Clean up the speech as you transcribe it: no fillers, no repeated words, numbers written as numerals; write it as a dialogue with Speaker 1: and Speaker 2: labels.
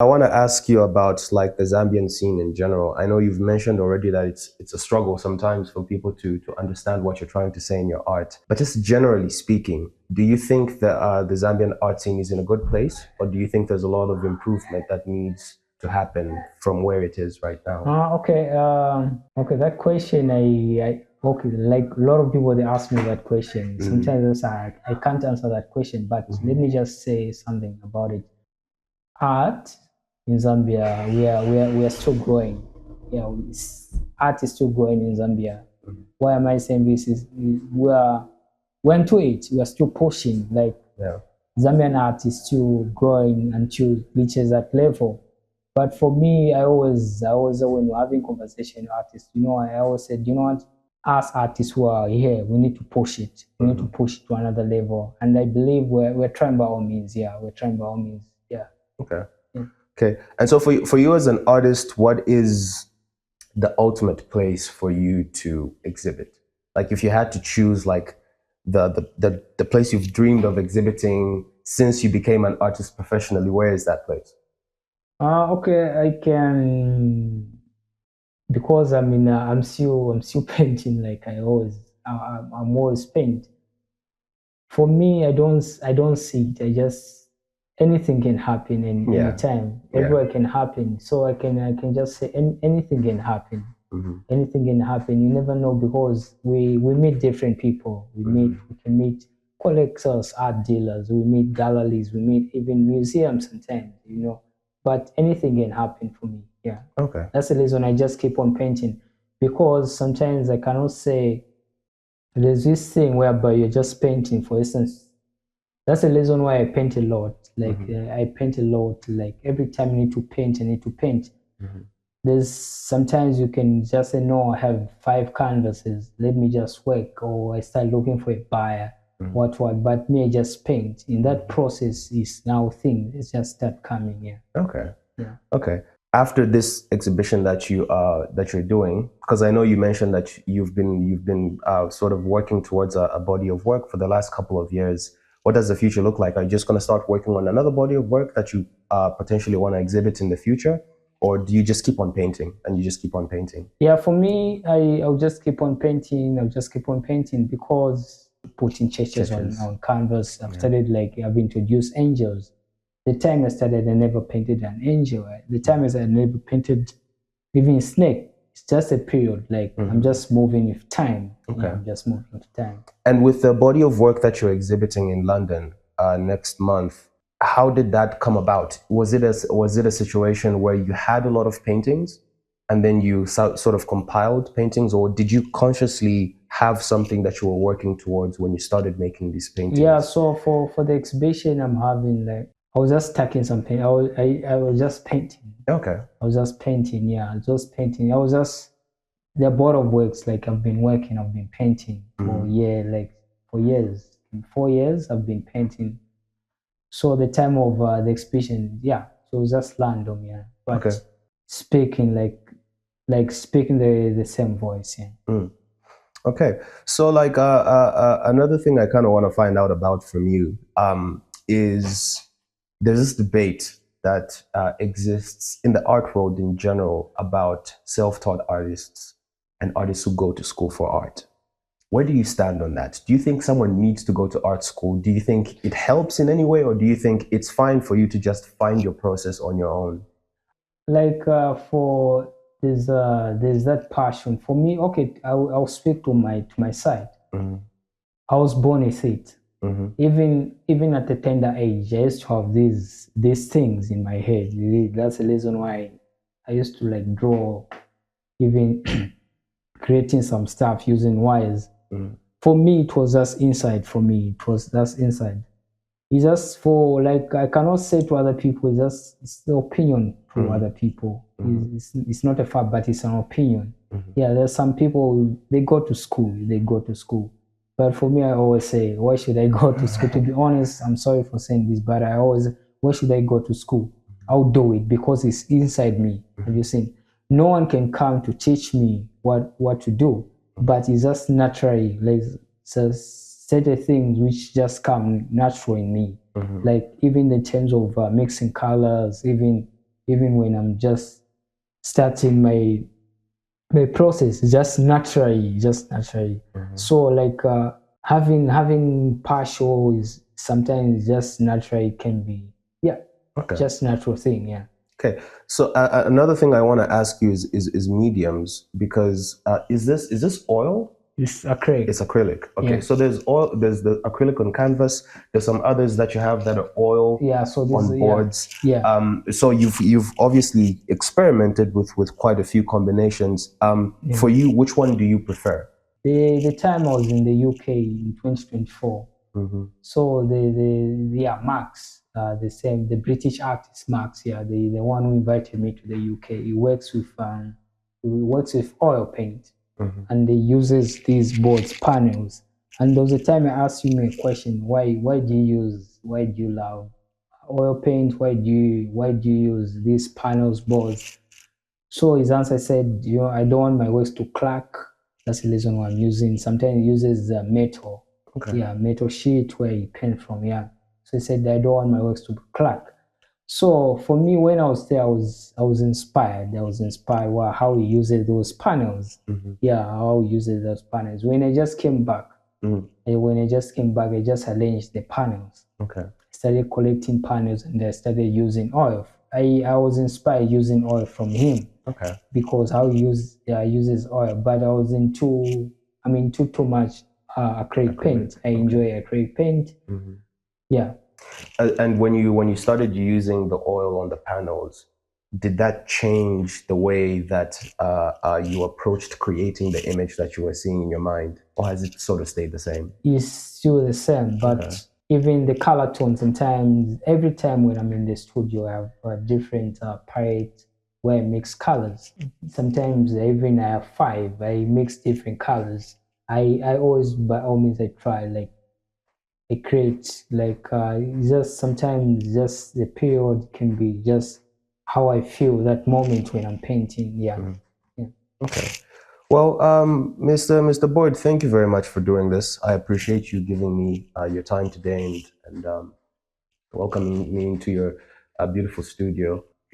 Speaker 1: I want to ask you about like the Zambian scene in general. I know you've mentioned already that it's a struggle sometimes for people to understand what you're trying to say in your art. But just generally speaking, do you think that the Zambian art scene is in a good place, or do you think there's a lot of improvement that needs to happen from where it is right now?
Speaker 2: Okay. Okay. That question, okay. Like a lot of people, they ask me that question.
Speaker 1: Mm-hmm.
Speaker 2: Sometimes I can't answer that question, but let
Speaker 1: Mm-hmm.
Speaker 2: me just say something about it. Art in Zambia, we are still growing. Yeah, art is still growing in Zambia. Why am I saying this? Is we're into it. We are still pushing. Like
Speaker 1: Yeah.
Speaker 2: Zambian art is still growing until it reaches that level. But for me, I always, when we're having conversation with artists, I always said, what? Us artists who are here, we need to push it. We need to
Speaker 1: Mm-hmm.
Speaker 2: push it to another level. And I believe we're trying by all means. Yeah, we're trying by all means. Yeah.
Speaker 1: Okay.
Speaker 2: Yeah.
Speaker 1: Okay. And so for you as an artist, what is the ultimate place for you to exhibit? Like if you had to choose like the place you've dreamed of exhibiting since you became an artist professionally, where is that place?
Speaker 2: Okay, I can because I'm still painting like I'm always paint. For me, I don't see it. I just anything can happen in any
Speaker 1: Yeah.
Speaker 2: time.
Speaker 1: Yeah.
Speaker 2: Everywhere can happen. So I can just say anything can happen.
Speaker 1: Mm-hmm.
Speaker 2: Anything can happen. You never know because we meet different people.
Speaker 1: Mm-hmm.
Speaker 2: We can meet collectors, art dealers. We meet galleries. We meet even museums sometimes. But anything can happen for me. Yeah,
Speaker 1: Okay.
Speaker 2: that's the reason I just keep on painting because sometimes I cannot say there's this thing whereby you're just painting. For instance, that's the reason why I paint a lot. Like
Speaker 1: Mm-hmm.
Speaker 2: I paint a lot. Like every time I need to paint, I need to paint.
Speaker 1: Mm-hmm.
Speaker 2: There's sometimes you can just say, no, I have five canvases. Let me just work, or I start looking for a buyer.
Speaker 1: Mm-hmm.
Speaker 2: What? But me, I just paint. In that process, is now things. It's just start coming. Yeah,
Speaker 1: Okay.
Speaker 2: yeah.
Speaker 1: Okay. After this exhibition that you're doing, because I know you mentioned that you've been sort of working towards a body of work for the last couple of years. What does the future look like? Are you just going to start working on another body of work that you potentially want to exhibit in the future, or do you just keep on painting and you just keep on painting?
Speaker 2: Yeah, for me, I'll just keep on painting. I'll just keep on painting because putting churches
Speaker 1: Churches.
Speaker 2: on canvas. I've
Speaker 1: Yeah.
Speaker 2: started like I've introduced angels. The time I started, I never painted an angel. The time I never painted even a snake. It's just a period. Like I'm
Speaker 1: Mm-hmm.
Speaker 2: just moving with time. Yeah,
Speaker 1: Okay.
Speaker 2: I'm just moving with time.
Speaker 1: And with the body of work that you're exhibiting in London next month, how did that come about? Was it a situation where you had a lot of paintings and then you sort of compiled paintings, or did you consciously have something that you were working towards when you started making these
Speaker 2: Yeah,
Speaker 1: paintings?
Speaker 2: so for the exhibition I'm having, like I was just stacking some paint. I was just painting.
Speaker 1: Okay.
Speaker 2: I was just painting. Yeah, just painting. I was just there are board of works like I've been painting for
Speaker 1: Mhm.
Speaker 2: like for years. In 4 years I've been painting. So the time of the exhibition, yeah, so it was just random, yeah.
Speaker 1: Okay.
Speaker 2: But speaking like speaking the same voice, yeah.
Speaker 1: Mm. Okay. So, like, another thing I kind of want to find out about from you is there's this debate that exists in the art world in general about self-taught artists and artists who go to school for art. Where do you stand on that? Do you think someone needs to go to art school? Do you think it helps in any way, or do you think it's fine for you to just find your process on your own?
Speaker 2: Like for there's that passion for me. Okay, I'll speak to my side.
Speaker 1: Mm-hmm.
Speaker 2: I was born a Sith.
Speaker 1: Mm-hmm.
Speaker 2: Even at a tender age, I used to have these things in my head. That's the reason why I used to like draw, even creating some stuff using wires.
Speaker 1: Mm-hmm.
Speaker 2: For me, it was just inside. For me, it was just inside. It's just for like I cannot say to other people. It's the opinion to
Speaker 1: Mm-hmm.
Speaker 2: other people.
Speaker 1: Mm-hmm.
Speaker 2: It's not a fact, but it's an opinion.
Speaker 1: Mm-hmm.
Speaker 2: Yeah, there's some people they go to school. They go to school. But for me, I always say, why should I go to school? To be honest, I'm sorry for saying this, but I always, why should I go to school? I'll do it because it's inside me. Have you seen? No one can come to teach me what to do, but it's just naturally like certain things which just come natural in me.
Speaker 1: Mm-hmm.
Speaker 2: Like even in terms of mixing colors, even even when I'm just starting my process, just naturally, So like having partial is sometimes just naturally can be, yeah,
Speaker 1: Okay.
Speaker 2: just natural thing, yeah.
Speaker 1: Okay. So another thing I want to ask you is mediums, because is this oil?
Speaker 2: It's acrylic.
Speaker 1: It's acrylic. Okay.
Speaker 2: Yeah.
Speaker 1: So there's oil. There's the acrylic on canvas. There's some others that you have that are oil
Speaker 2: Yeah. So this,
Speaker 1: on boards.
Speaker 2: Yeah.
Speaker 1: So you've obviously experimented with quite a few combinations. For you, which one do you prefer?
Speaker 2: The time I was in the UK in 2024.
Speaker 1: Mm-hmm.
Speaker 2: So yeah, Max, the same, the British artist Max, yeah, the one who invited me to the UK. He works with oil paint,
Speaker 1: Mm-hmm.
Speaker 2: and he uses these boards panels. And there was a time I asked him a question: why do you love oil paint? Why do you use these panels boards? So his answer said, I don't want my works to crack. That's the reason why I'm using. Sometimes he uses metal.
Speaker 1: Okay.
Speaker 2: Yeah, metal sheet where he paint from. Yeah. So he said, I don't want my works to crack. So for me, when I was there, I was inspired. I was inspired by how he uses those panels.
Speaker 1: Mm-hmm.
Speaker 2: Yeah, how he uses those panels. When I just came back, I just arranged the panels.
Speaker 1: Okay.
Speaker 2: Started collecting panels, and I started using oil. I was inspired using oil from him.
Speaker 1: Okay.
Speaker 2: Because how he uses oil, but I was into too much acrylic paint. I enjoy acrylic paint.
Speaker 1: Mm-hmm.
Speaker 2: Yeah.
Speaker 1: And when you started using the oil on the panels, did that change the way that you approached creating the image that you were seeing in your mind, or has it sort of stayed the same?
Speaker 2: It's still the same, but
Speaker 1: Okay.
Speaker 2: even the color tones, sometimes every time when I'm in the studio, I have a different palette where I mix colors. Sometimes I have five. I mix different colors. I always, by all means, I try, like, I create, like, just sometimes just the period can be just how I feel that moment when I'm painting. Yeah.
Speaker 1: Mm-hmm.
Speaker 2: Yeah.
Speaker 1: Okay. Well, Mr. Boyd, thank you very much for doing this. I appreciate you giving me your time today and welcoming me into your beautiful studio.